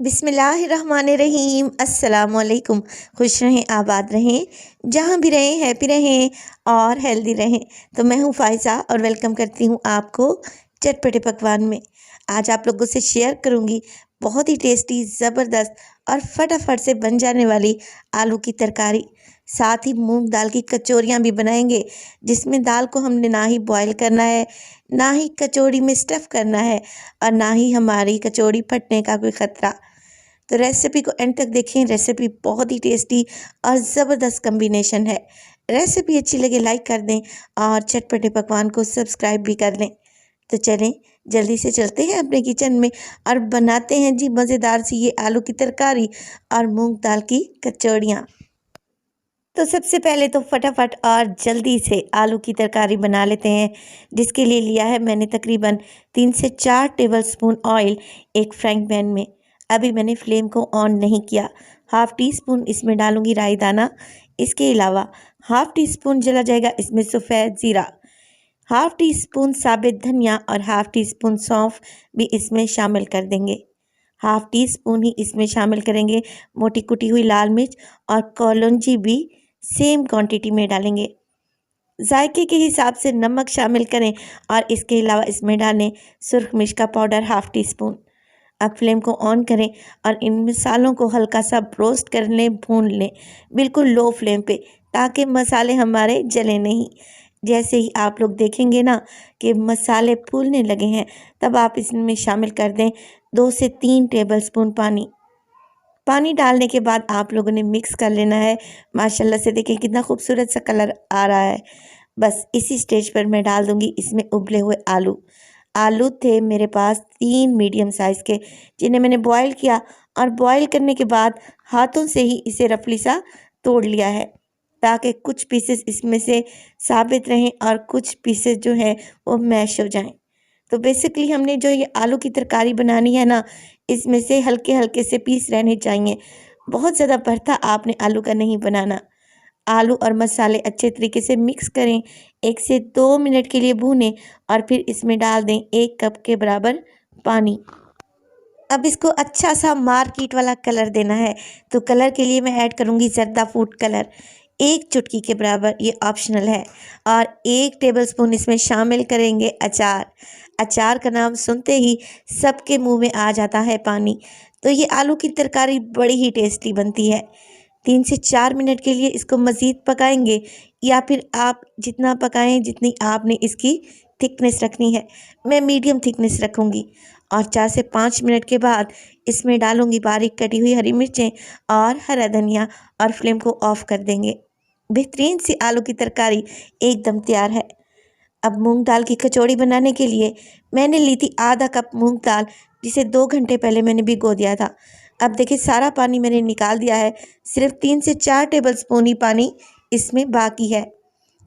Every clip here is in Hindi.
बिस्मिल्लाहिर्रहमानिर्रहीम अस्सलाम वालेकुम। खुश रहें, आबाद रहें, जहाँ भी रहें हैप्पी रहें और हेल्दी रहें। तो मैं हूँ फ़ाइज़ा और वेलकम करती हूँ आपको चटपटे पकवान में। आज आप लोगों से शेयर करूँगी बहुत ही टेस्टी, ज़बरदस्त और फटाफट से बन जाने वाली आलू की तरकारी। साथ ही मूंग दाल की कचौरियाँ भी बनाएंगे, जिसमें दाल को हमने ना ही बॉयल करना है, ना ही कचौड़ी में स्टफ़ करना है और ना ही हमारी कचौड़ी फटने का कोई ख़तरा। तो रेसिपी को एंड तक देखें। रेसिपी बहुत ही टेस्टी और ज़बरदस्त कम्बिनेशन है। रेसिपी अच्छी लगे लाइक कर दें और चटपटे पकवान को सब्सक्राइब भी कर लें। तो चलें, जल्दी से चलते हैं अपने किचन में और बनाते हैं जी मज़ेदार सी ये आलू की तरकारी और मूंग दाल की कचौड़ियाँ। तो सबसे पहले तो फटाफट और जल्दी से आलू की तरकारी बना लेते हैं, जिसके लिए लिया है मैंने तकरीबन 3 से 4 टेबलस्पून ऑयल एक फ्राइंग पैन में। अभी मैंने फ्लेम को ऑन नहीं किया। हाफ़ टी स्पून इसमें डालूंगी राई दाना। इसके अलावा हाफ़ टी स्पून चला जाएगा इसमें सफ़ेद ज़ीरा, हाफ़ टी स्पून साबित धनिया और हाफ़ टी स्पून सौंफ भी इसमें शामिल कर देंगे। हाफ़ टी स्पून ही इसमें शामिल करेंगे मोटी कुटी हुई लाल मिर्च और कलौंजी भी सेम क्वांटिटी में डालेंगे। जायके के हिसाब से नमक शामिल करें और इसके अलावा इसमें डालें सुरख मिर्च का पाउडर हाफ़ टी स्पून। अब फ्लेम को ऑन करें और इन मसालों को हल्का सा रोस्ट कर लें, भून लें, बिल्कुल लो फ्लेम पे, ताकि मसाले हमारे जले नहीं। जैसे ही आप लोग देखेंगे ना कि मसाले फूलने लगे हैं, तब आप इसमें शामिल कर दें 2 से 3 टेबलस्पून पानी। पानी डालने के बाद आप लोगों ने मिक्स कर लेना है। माशाल्लाह से देखें कितना खूबसूरत सा कलर आ रहा है। बस इसी स्टेज पर मैं डाल दूंगी इसमें उबले हुए आलू। आलू थे मेरे पास 3 मीडियम साइज़ के, जिन्हें मैंने बॉईल किया और बॉईल करने के बाद हाथों से ही इसे रफली सा तोड़ लिया है, ताकि कुछ पीसेस इसमें से साबित रहें और कुछ पीसेस जो हैं वो मैश हो जाएं। तो बेसिकली हमने जो ये आलू की तरकारी बनानी है ना, इसमें से हल्के हल्के से पीस रहने चाहिए। बहुत ज़्यादा भरता आपने आलू का नहीं बनाना। आलू और मसाले अच्छे तरीके से मिक्स करें, 1 से 2 मिनट के लिए भूनें और फिर इसमें डाल दें 1 कप के बराबर पानी। अब इसको अच्छा सा मार्केट वाला कलर देना है, तो कलर के लिए मैं ऐड करूँगी जर्दा फूड कलर, 1 चुटकी के बराबर, ये ऑप्शनल है। और 1 टेबलस्पून इसमें शामिल करेंगे अचार। अचार का नाम सुनते ही सबके मुंह में आ जाता है पानी। तो ये आलू की तरकारी बड़ी ही टेस्टी बनती है। 3 से 4 मिनट के लिए इसको मज़ीद पकाएंगे, या फिर आप जितना पकाएं जितनी आपने इसकी थिकनेस रखनी है। मैं मीडियम थिकनेस रखूँगी। और 4 से 5 मिनट के बाद इसमें डालूंगी बारीक कटी हुई हरी मिर्चें और हरा धनिया और फ्लेम को ऑफ कर देंगे। बेहतरीन सी आलू की तरकारी एकदम तैयार है। अब मूंग दाल की कचौड़ी बनाने के लिए मैंने ली थी आधा कप मूंग दाल, जिसे 2 घंटे पहले मैंने भिगो दिया था। अब देखिए सारा पानी मैंने निकाल दिया है, सिर्फ 3 से 4 टेबलस्पून ही पानी इसमें बाकी है।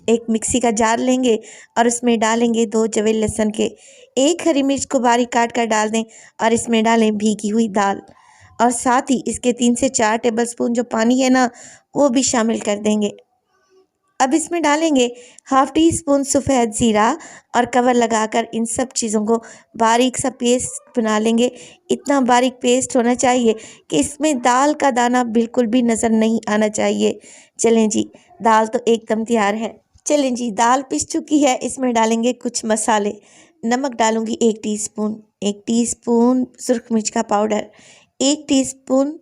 एक मिक्सी का जार लेंगे और उसमें डालेंगे 2 जवे लहसुन के, 1 हरी मिर्च को बारीक काट कर डाल दें और इसमें डालें भीगी हुई दाल, और साथ ही इसके 3 से 4 टेबलस्पून जो पानी है ना, वो भी शामिल कर देंगे। अब इसमें डालेंगे हाफ़ टी स्पून सफ़ेद ज़ीरा और कवर लगाकर इन सब चीज़ों को बारीक सा पेस्ट बना लेंगे। इतना बारीक पेस्ट होना चाहिए कि इसमें दाल का दाना बिल्कुल भी नज़र नहीं आना चाहिए। चलें जी, दाल तो एकदम तैयार है। चलें जी, दाल पिस चुकी है। इसमें डालेंगे कुछ मसाले। नमक डालूंगी 1 टीस्पून, 1 टीस्पून सुरख मिर्च का पाउडर, 1 टीस्पून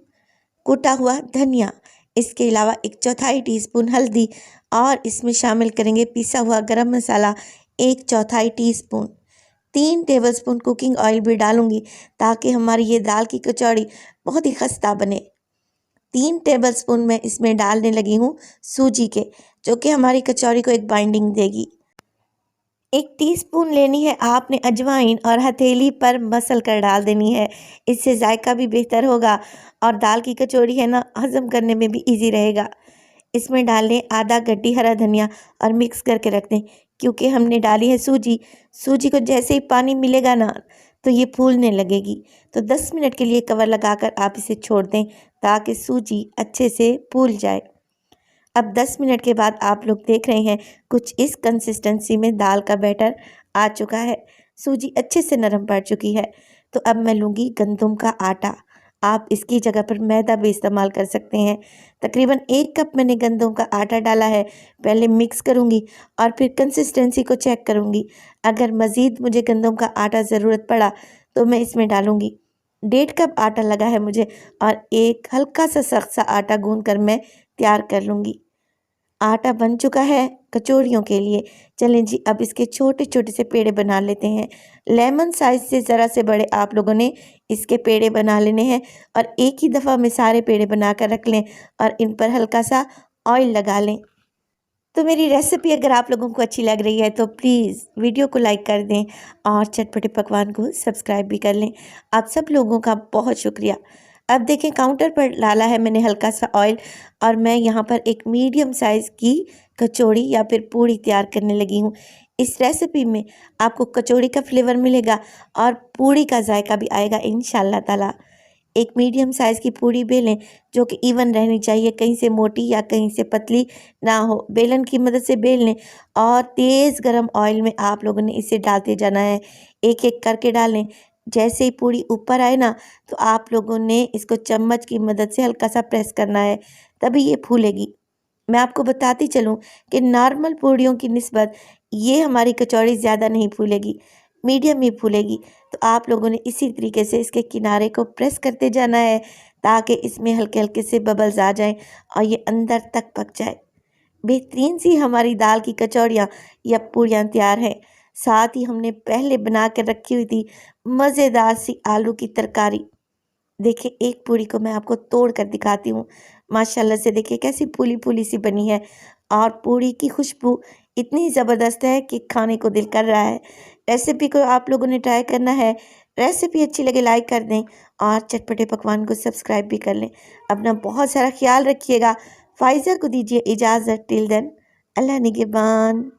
कुटा हुआ धनिया, इसके अलावा 1/4 टीस्पून हल्दी और इसमें शामिल करेंगे पिसा हुआ गरम मसाला 1/4 टीस्पून। 3 टेबलस्पून कुकिंग ऑयल भी डालूंगी, ताकि हमारी ये दाल की कचौड़ी बहुत ही खस्ता बने। 3 टेबलस्पून मैं इसमें डालने लगी हूँ सूजी के, जो कि हमारी कचौरी को एक बाइंडिंग देगी। 1 टीस्पून लेनी है आपने अजवाइन और हथेली पर मसल कर डाल देनी है। इससे जायका भी बेहतर होगा और दाल की कचौड़ी है ना, हज़म करने में भी इजी रहेगा। इसमें डाल लें आधा गड्डी हरा धनिया और मिक्स करके रख दें, क्योंकि हमने डाली है सूजी। सूजी को जैसे ही पानी मिलेगा ना, तो ये फूलने लगेगी। तो 10 मिनट के लिए कवर लगाकर आप इसे छोड़ दें, ताकि सूजी अच्छे से फूल जाए। अब 10 मिनट के बाद आप लोग देख रहे हैं कुछ इस कंसिस्टेंसी में दाल का बैटर आ चुका है। सूजी अच्छे से नरम पड़ चुकी है। तो अब मैं लूँगी गंदम का आटा। आप इसकी जगह पर मैदा भी इस्तेमाल कर सकते हैं। तकरीबन 1 कप मैंने गंदम का आटा डाला है। पहले मिक्स करूँगी और फिर कंसिस्टेंसी को चेक करूँगी। अगर मज़ीद मुझे गंदम का आटा ज़रूरत पड़ा तो मैं इसमें डालूँगी। 1.5 कप आटा लगा है मुझे और एक हल्का सा सख्त सा आटा गूँध कर मैं तैयार कर लूँगी। आटा बन चुका है कचौड़ियों के लिए। चलें जी, अब इसके छोटे-छोटे से पेड़े बना लेते हैं। लेमन साइज़ से ज़रा से बड़े आप लोगों ने इसके पेड़े बना लेने हैं और एक ही दफ़ा में सारे पेड़े बनाकर रख लें और इन पर हल्का सा ऑयल लगा लें। तो मेरी रेसिपी अगर आप लोगों को अच्छी लग रही है तो प्लीज़ वीडियो को लाइक कर दें और चटपटे पकवान को सब्सक्राइब भी कर लें। आप सब लोगों का बहुत शुक्रिया। अब देखें, काउंटर पर डाला है मैंने हल्का सा ऑयल और मैं यहाँ पर एक मीडियम साइज़ की कचौड़ी या फिर पूड़ी तैयार करने लगी हूँ। इस रेसिपी में आपको कचौड़ी का फ्लेवर मिलेगा और पूड़ी का जायका भी आएगा इंशाल्लाह ताला। एक मीडियम साइज़ की पूड़ी बेलें जो कि इवन रहनी चाहिए, कहीं से मोटी या कहीं से पतली ना हो। बेलन की मदद से बेल लें और तेज़ गरम ऑयल में आप लोगों ने इसे डालते जाना है, एक-एक करके डालें। जैसे ही पूड़ी ऊपर आए ना, तो आप लोगों ने इसको चम्मच की मदद से हल्का सा प्रेस करना है, तभी ये फूलेगी। मैं आपको बताती चलूँ कि नॉर्मल पूड़ियों की निस्बत ये हमारी कचौड़ी ज़्यादा नहीं फूलेगी, मीडियम ही फूलेगी। तो आप लोगों ने इसी तरीके से इसके किनारे को प्रेस करते जाना है ताकि इसमें हल्के-हल्के से बबल्स आ जाएँ और ये अंदर तक पक जाए। बेहतरीन सी हमारी दाल की कचौड़ियाँ या पूड़ियाँ तैयार हैं। साथ ही हमने पहले बना कर रखी हुई थी मज़ेदार सी आलू की तरकारी। देखिए, एक पूड़ी को मैं आपको तोड़ कर दिखाती हूँ। माशाल्लाह से देखिए कैसी फूली-फूली सी बनी है और पूड़ी की खुशबू इतनी ज़बरदस्त है कि खाने को दिल कर रहा है। रेसिपी को आप लोगों ने ट्राई करना है। रेसिपी अच्छी लगे लाइक कर दें और चटपटे पकवान को सब्सक्राइब भी कर लें। अपना बहुत सारा ख़्याल रखिएगा। फ़ाइज़ा को दीजिए इजाज़त। टिल देन, अल्लाह निगहबान।